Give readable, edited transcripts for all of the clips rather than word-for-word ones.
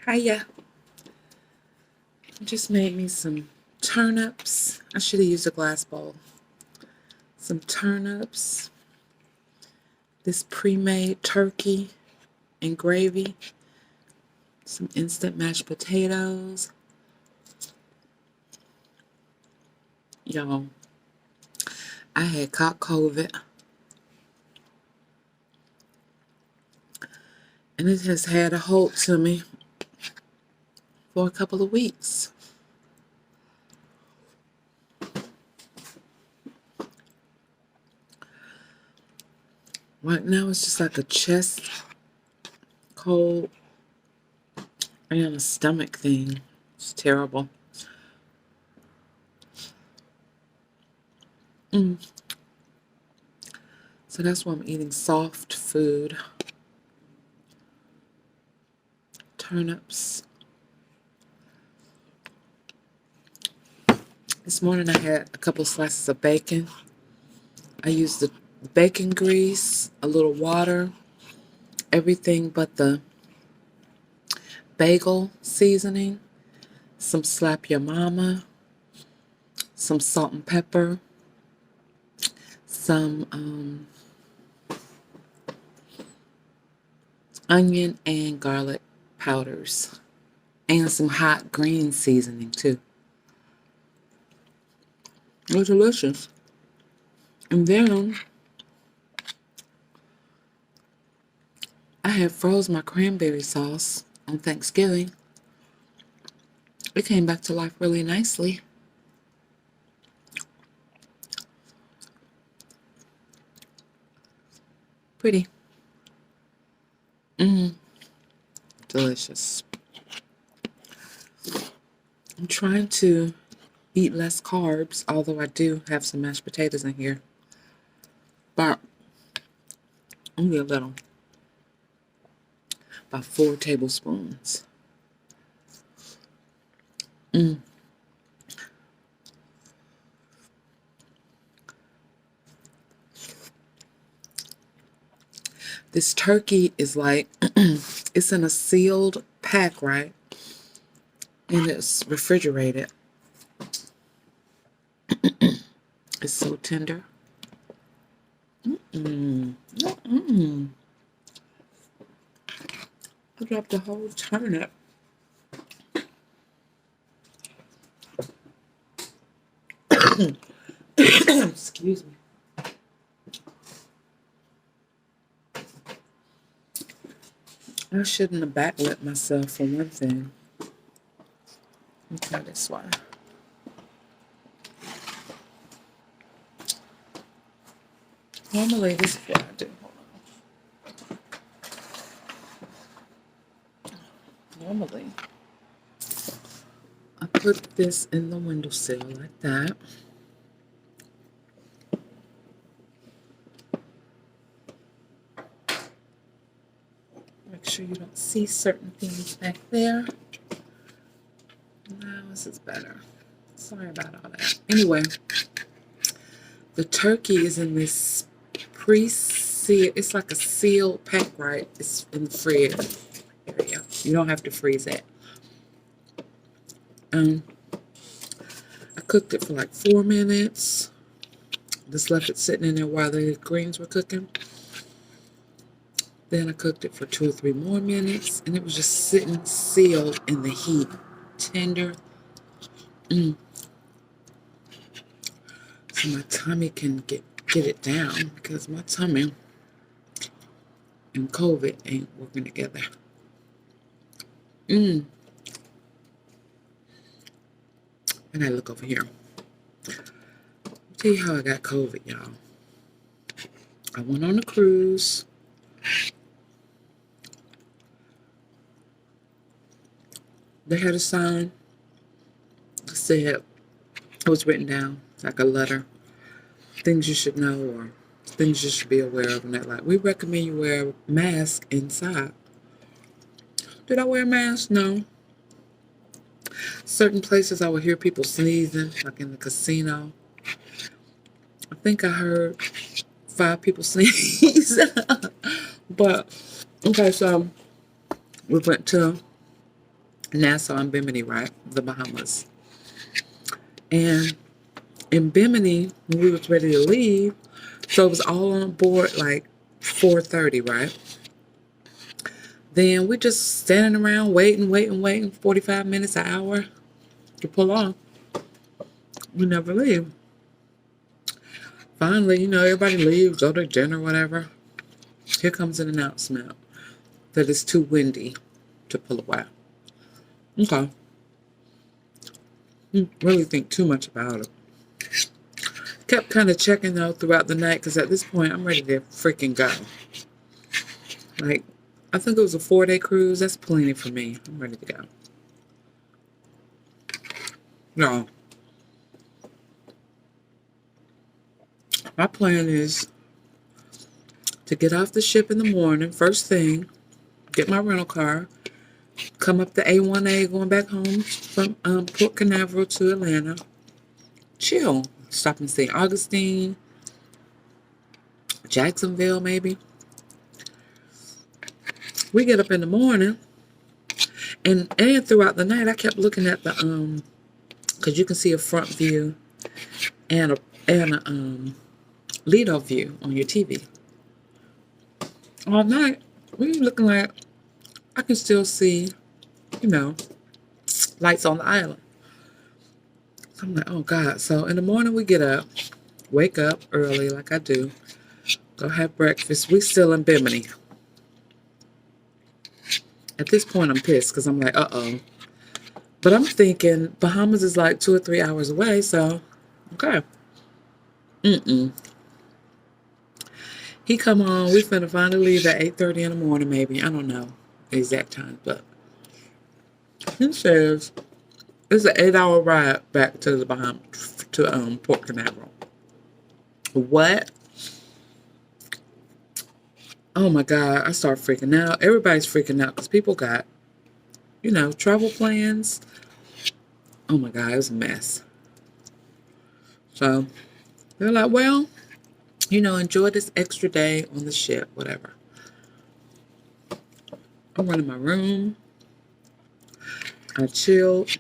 Hiya. Just made me some turnips. I should have used a glass bowl. Some turnips, this pre-made turkey and gravy, some instant mashed potatoes. Y'all, I had caught COVID, and it has had a hold to me for a couple of weeks. Right now, it's just like a chest cold and a stomach thing. It's terrible. So that's why I'm eating soft food. Turnips. This morning I had a couple slices of bacon. I used the bacon grease, a little water, everything but the bagel seasoning, some Slap Your Mama, some salt and pepper, some onion and garlic powders, and some hot green seasoning too. It was delicious. And then I had froze my cranberry sauce on Thanksgiving. It came back to life really nicely. Pretty. Delicious. I'm trying to eat less carbs, although I do have some mashed potatoes in here. But only a little. About 4 tablespoons. This turkey is like, it's in a sealed pack, right? And it's refrigerated. It's so tender. I dropped a whole turnip. Excuse me. I shouldn't have backlit myself for one thing. Okay, this one. Normally, this is what I do. Hold on. Normally, I put this in the windowsill like that. Make sure you don't see certain things back there. Now this is better. Sorry about all that. Anyway, the turkey is in this pre-sealed, it's like a sealed pack, right? It's in the fridge area. You don't have to freeze it. I cooked it for like 4 minutes. Just left it sitting in there while the greens were cooking. Then I cooked it for 2 or 3 more minutes, and it was just sitting sealed in the heat. Tender. So my tummy can get it down, because my tummy and COVID ain't working together. And I look over here. I'll tell you how I got COVID, y'all. I went on a cruise. They had a sign that said, it was written down like a letter, things you should know or things you should be aware of. And that, like, we recommend you wear a mask inside. Did I wear a mask? No. Certain places I would hear people sneezing, like in the casino. I think I heard 5 people sneeze. But, okay, so we went to Nassau and Bimini, right? The Bahamas. And in Bimini, when we was ready to leave, so it was all on board like 4:30, right? Then we just standing around waiting, 45 minutes, an hour to pull off. We never leave. Finally, everybody leaves, go to dinner, whatever. Here comes an announcement that it's too windy to pull away. Okay. Didn't really think too much about it. Kept kind of checking though throughout the night because at this point I'm ready to freaking go. Like, I think it was a 4-day cruise. That's plenty for me. I'm ready to go. No. My plan is to get off the ship in the morning, first thing, get my rental car, come up the A1A going back home from Port Canaveral to Atlanta, chill, stop in St. Augustine, Jacksonville maybe. We get up in the morning, and throughout the night I kept looking at the because you can see a front view and a Lido view on your TV. All night we looking like I can still see, lights on the island. So I'm like, oh God. So in the morning we get up, wake up early like I do, go have breakfast. We still in Bimini. At this point I'm pissed because I'm like, uh-oh. But I'm thinking Bahamas is like 2 or 3 hours away, so okay. He come on, we finna finally leave at 8:30 in the morning maybe. I don't know the exact time, but he says it's an 8-hour ride back to the Bahamas, to Port Canaveral. What? Oh my God, I start freaking out. Everybody's freaking out because people got, travel plans. Oh my God, it was a mess. So they're like, well, enjoy this extra day on the ship, whatever. I went in my room. I chilled.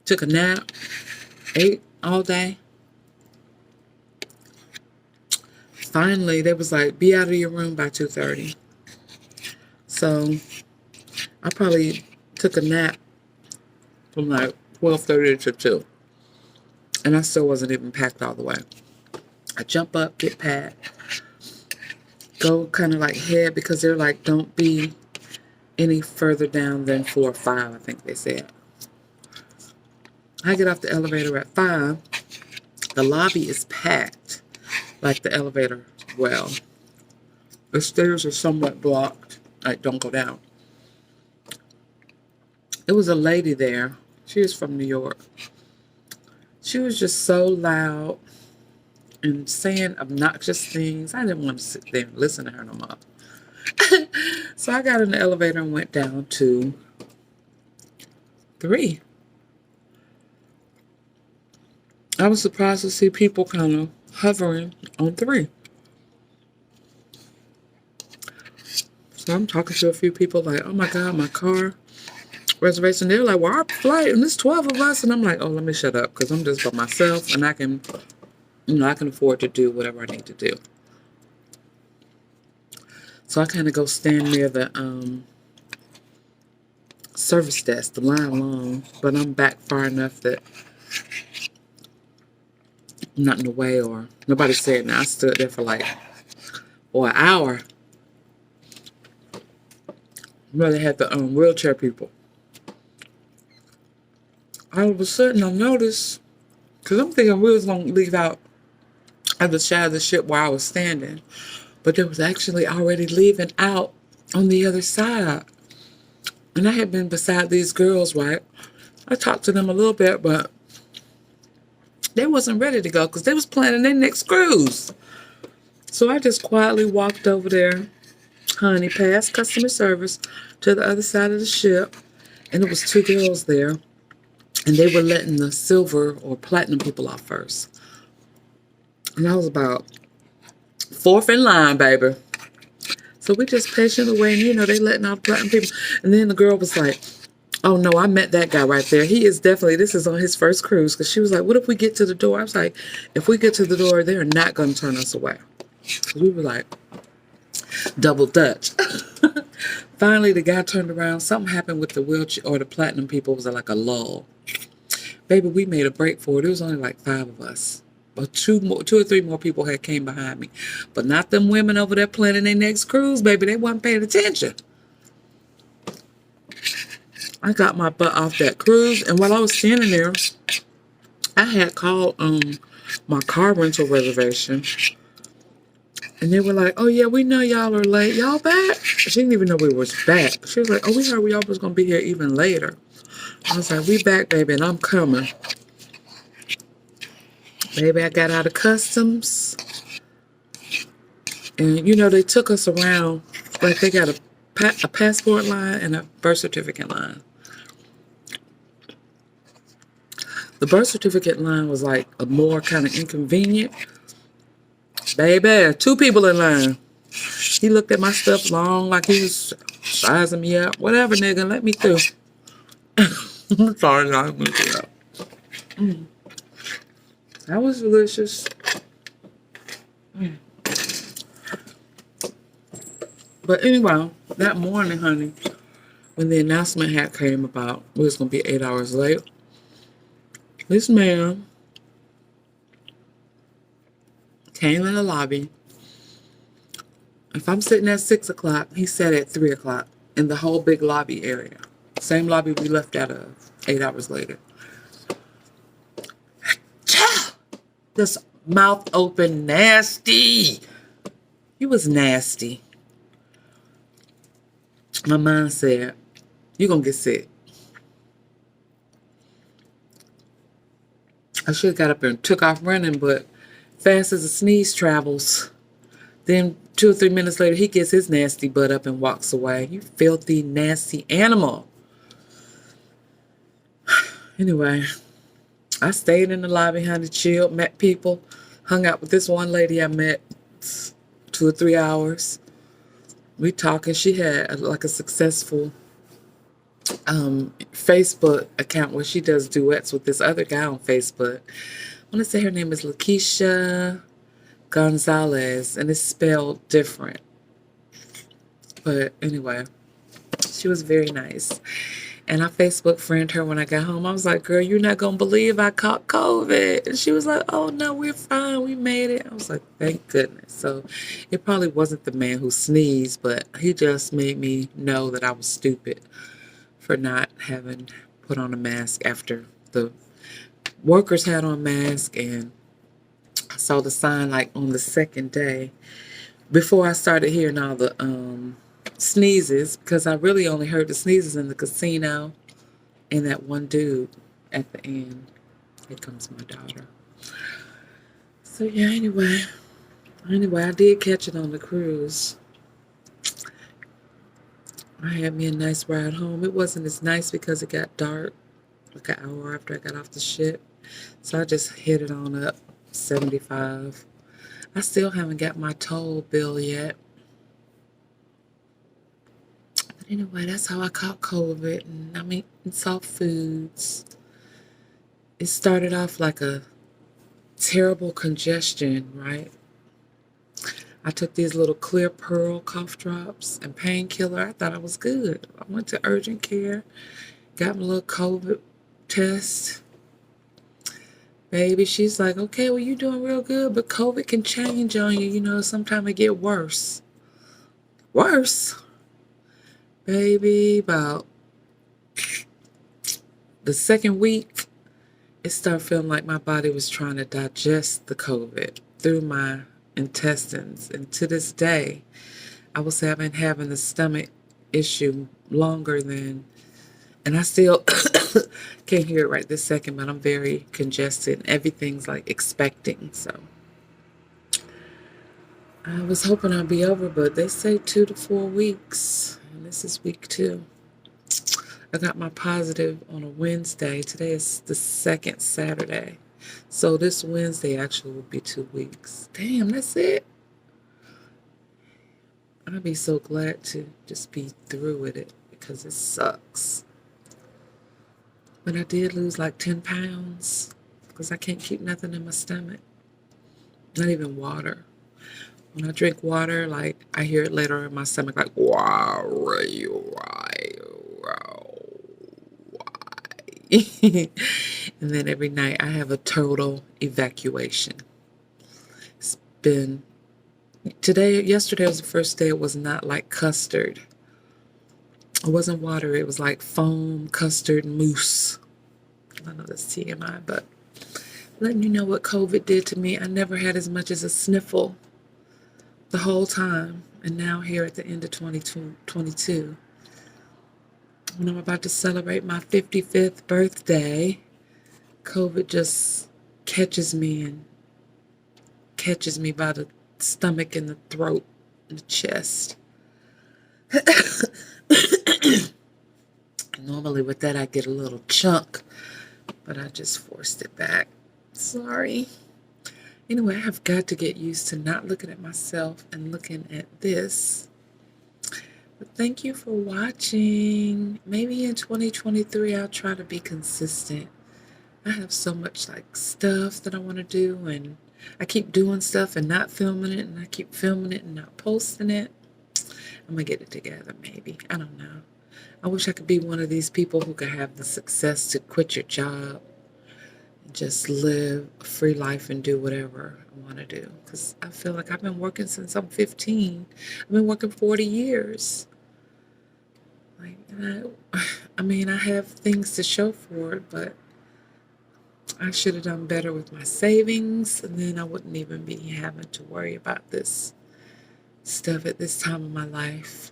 Took a nap. Ate all day. Finally, they was like, be out of your room by 2:30. So I probably took a nap from like 12:30 to 2. And I still wasn't even packed all the way. I jump up, get packed, go kind of like head because they're like, don't be any further down than 4 or 5, I think they said. I get off the elevator at 5. The lobby is packed, like the elevator well. The stairs are somewhat blocked, like don't go down. There was a lady there. She was from New York. She was just so loud and saying obnoxious things. I didn't want to sit there and listen to her no more. So I got in the elevator and went down to 3. I was surprised to see people kind of hovering on 3. So I'm talking to a few people like, oh my God, my car reservation. They're like, well, our flight, and there's 12 of us. And I'm like, oh, let me shut up because I'm just by myself and I can afford to do whatever I need to do. So I kind of go stand near the service desk, the line long, but I'm back far enough that I'm not in the way or nobody said now. I stood there for like, an hour. Really had the wheelchair people. All of a sudden I noticed, because I'm thinking we was going to leave out at the side of the ship where I was standing, but there was actually already leaving out on the other side. And I had been beside these girls, right? I talked to them a little bit, but they wasn't ready to go because they was planning their next cruise. So I just quietly walked over there, honey, past customer service to the other side of the ship, and it was 2 girls there, and they were letting the silver or platinum people off first. And I was about 4th in line, baby. So we just patiently waiting, they letting out platinum people. And then the girl was like, oh no, I met that guy right there. He is definitely, this is on his first cruise. Because she was like, what if we get to the door? I was like, if we get to the door, they're not going to turn us away. So we were like, double Dutch. Finally, the guy turned around. Something happened with the wheelchair, or the platinum people. It was like a lull. Baby, we made a break for it. It was only like 5 of us. But 2 or 3 more people had came behind me. But not them women over there planning their next cruise, baby. They wasn't paying attention. I got my butt off that cruise, and while I was standing there, I had called my car rental reservation. And they were like, oh yeah, we know y'all are late. Y'all back? She didn't even know we was back. She was like, oh, we heard y'all was going to be here even later. I was like, we back, baby, and I'm coming. Baby, I got out of customs. And, they took us around. Like, they got a passport line and a birth certificate line. The birth certificate line was like a more kind of inconvenient. Baby, 2 people in line. He looked at my stuff long like he was sizing me up. Whatever, nigga, let me through. I'm sorry, I didn't mean to. That was delicious. But anyway, that morning, honey, when the announcement had came about we was going to be 8 hours late, this man came in the lobby. If I'm sitting at 6 o'clock, he sat at 3 o'clock in the whole big lobby area. Same lobby we left out of 8 hours later. This mouth open, nasty. He was nasty. My mind said, you're going to get sick. I should have got up and took off running, but fast as a sneeze travels. Then 2 or 3 minutes later, he gets his nasty butt up and walks away. You filthy, nasty animal. Anyway, I stayed in the lobby, honey, chilled, met people, hung out with this one lady I met 2 or 3 hours. We talking. She had like a successful Facebook account where she does duets with this other guy on Facebook. I want to say her name is Lakeisha Gonzalez, and it's spelled different. But anyway, she was very nice. And I Facebook friended her when I got home. I was like, girl, you're not going to believe I caught COVID. And she was like, oh, no, we're fine. We made it. I was like, thank goodness. So it probably wasn't the man who sneezed, but he just made me know that I was stupid for not having put on a mask after the workers had on masks. And I saw the sign like on the second day before I started hearing all the sneezes, because I really only heard the sneezes in the casino and that one dude at the end. Here comes my daughter. So yeah, anyway, I did catch it on the cruise. I had me a nice ride home. It wasn't as nice because it got dark like an hour after I got off the ship. So I just hit it on up 75. I still haven't got my toll bill yet. But anyway, that's how I caught COVID. And I'm eating soft foods. It started off like a terrible congestion, right? I took these little clear pearl cough drops and painkiller. I thought I was good. I went to urgent care, got my little COVID test. Baby, she's like, okay, well, you're doing real good, but COVID can change on you. You know, sometimes it get worse. Worse? Baby, about the second week, it started feeling like my body was trying to digest the COVID through my intestines. And to this day, I was having the stomach issue longer than, and I still can't hear it right this second, but I'm very congested. Everything's like expecting. So I was hoping I'd be over, but they say 2 to 4 weeks. And this is week 2. I got my positive on a Wednesday. Today is the second Saturday. So this Wednesday actually will be 2 weeks. Damn, that's it. I'd be so glad to just be through with it because it sucks. But I did lose like 10 pounds because I can't keep nothing in my stomach, not even water. When I drink water, like I hear it later in my stomach, like wow, and then every night I have a total evacuation. It's been yesterday was the first day it was not like custard. It wasn't water, it was like foam, custard, mousse. I know that's TMI, but letting you know what COVID did to me, I never had as much as a sniffle the whole time. And now here at the end of 2022, when I'm about to celebrate my 55th birthday, COVID just catches me by the stomach and the throat and the chest. Normally with that I get a little chunk, but I just forced it back. Sorry. Anyway, I have got to get used to not looking at myself and looking at this. But thank you for watching. Maybe in 2023 I'll try to be consistent. I have so much like stuff that I want to do, and I keep doing stuff and not filming it, and I keep filming it and not posting it. I'm gonna get it together maybe. I don't know. I wish I could be one of these people who could have the success to quit your job and just live a free life and do whatever I want to do. Because I feel like I've been working since I'm 15. I've been working 40 years. Like, I mean, I have things to show for it, but I should have done better with my savings, and then I wouldn't even be having to worry about this stuff at this time of my life.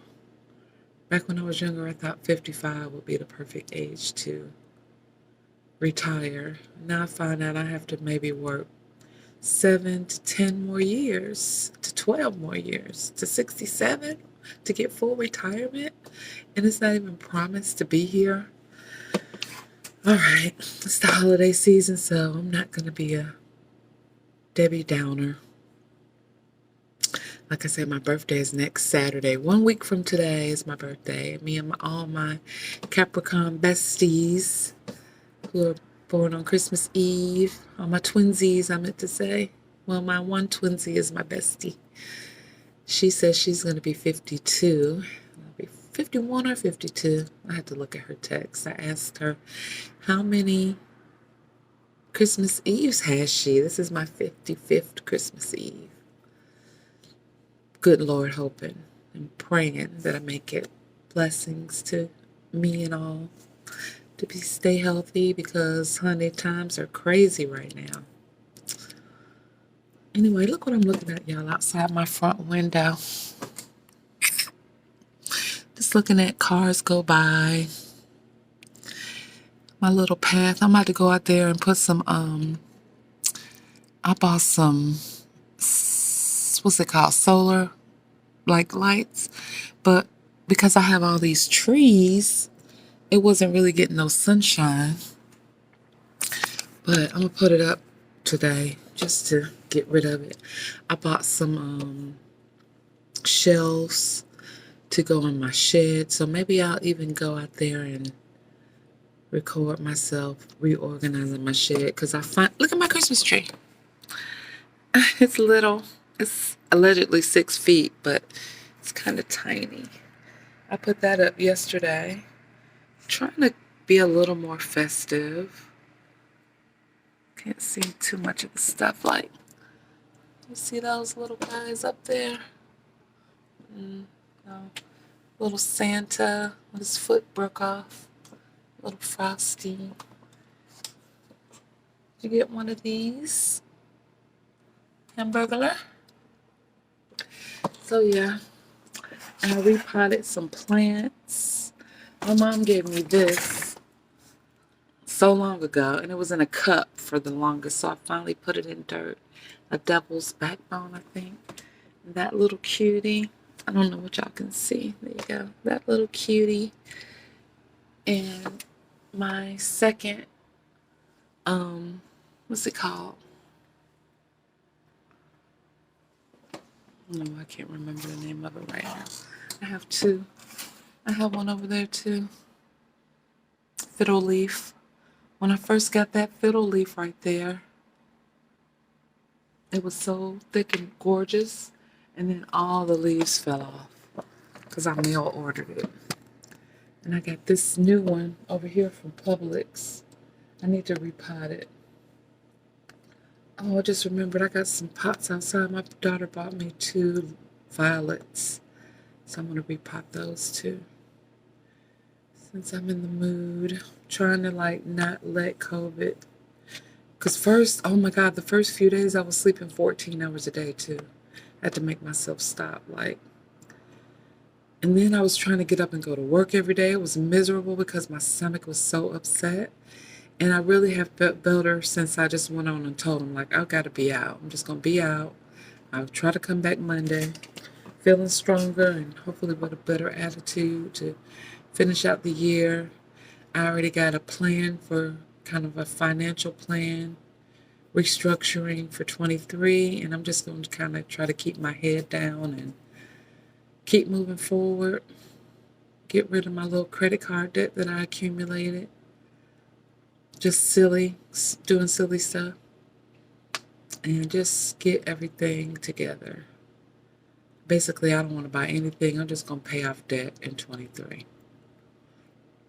Back when I was younger, I thought 55 would be the perfect age to retire. Now I find out I have to maybe work 7 to 10 more years, to 12 more years, to 67 to get full retirement, and it's not even promised to be here. All right, it's the holiday season, so I'm not going to be a Debbie Downer. Like I said, my birthday is next Saturday. 1 week from today is my birthday. Me and all my Capricorn besties who are born on Christmas Eve. All my twinsies, I meant to say. Well, my one twinsie is my bestie. She says she's going to be 52. I'll be 51 or 52. I had to look at her text. I asked her, how many Christmas Eves has she? This is my 55th Christmas Eve. Good Lord, hoping and praying that I make it. Blessings to me and all to stay healthy, because honey, times are crazy right now. Anyway, look what I'm looking at, y'all, outside my front window. Just looking at cars go by. My little path. I'm about to go out there and put some I bought some, what's it called, solar like lights, but because I have all these trees, it wasn't really getting no sunshine. But I'm gonna put it up today just to get rid of it. I bought some shelves to go in my shed, so maybe I'll even go out there and record myself reorganizing my shed, because look at my Christmas tree. It's little. It's allegedly 6 feet, but it's kind of tiny. I put that up yesterday. Trying to be a little more festive. Can't see too much of the stuff. Like, you see those little guys up there? No. Little Santa with his foot broke off. Little Frosty. Did you get one of these? Hamburglar? So yeah, I repotted some plants. My mom gave me this so long ago, and it was in a cup for the longest, so I finally put it in dirt. A devil's backbone, I think. And that little cutie, I don't know what y'all can see. There you go. That little cutie. And my second, what's it called? No, I can't remember the name of it right now. I have two. I have one over there too. Fiddle leaf. When I first got that fiddle leaf right there, it was so thick and gorgeous, and then all the leaves fell off because I mail ordered it. And I got this new one over here from Publix. I need to repot it. Oh, I just remembered I got some pots outside. My daughter bought me 2 violets, so I'm going to repot those too. Since I'm in the mood, trying to like not let COVID. Because first, oh my God, the first few days I was sleeping 14 hours a day too. I had to make myself stop. And then I was trying to get up and go to work every day. It was miserable because my stomach was so upset. And I really have felt better since I just went on and told them, like, I've got to be out. I'm just going to be out. I'll try to come back Monday, feeling stronger and hopefully with a better attitude to finish out the year. I already got a plan for kind of a financial plan, restructuring for 23, and I'm just going to kind of try to keep my head down and keep moving forward, get rid of my little credit card debt that I accumulated. Just doing silly stuff, and just get everything together. Basically, I don't want to buy anything. I'm just going to pay off debt in 23.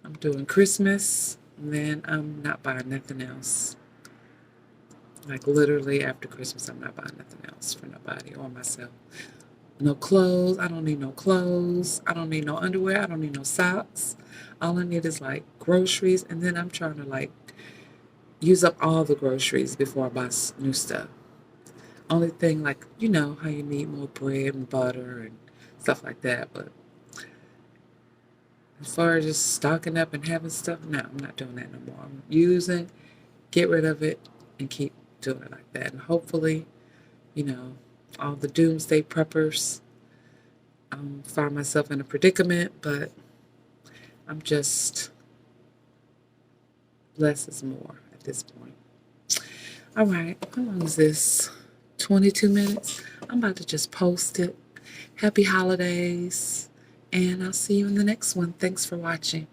I'm doing Christmas, and then I'm not buying nothing else. Like literally after Christmas, I'm not buying nothing else for nobody or myself. No clothes. I don't need no clothes. I don't need no underwear. I don't need no socks. All I need is like groceries, and then I'm trying to like use up all the groceries before I buy new stuff. Only thing, like, you know how you need more bread and butter and stuff like that, but as far as just stocking up and having stuff, no, I'm not doing that no more. I'm using, get rid of it, and keep doing it like that. And hopefully, all the doomsday preppers find myself in a predicament, but I'm just less is more at this point. All right, how long is this? 22 minutes? I'm about to just post it. Happy holidays, and I'll see you in the next one. Thanks for watching.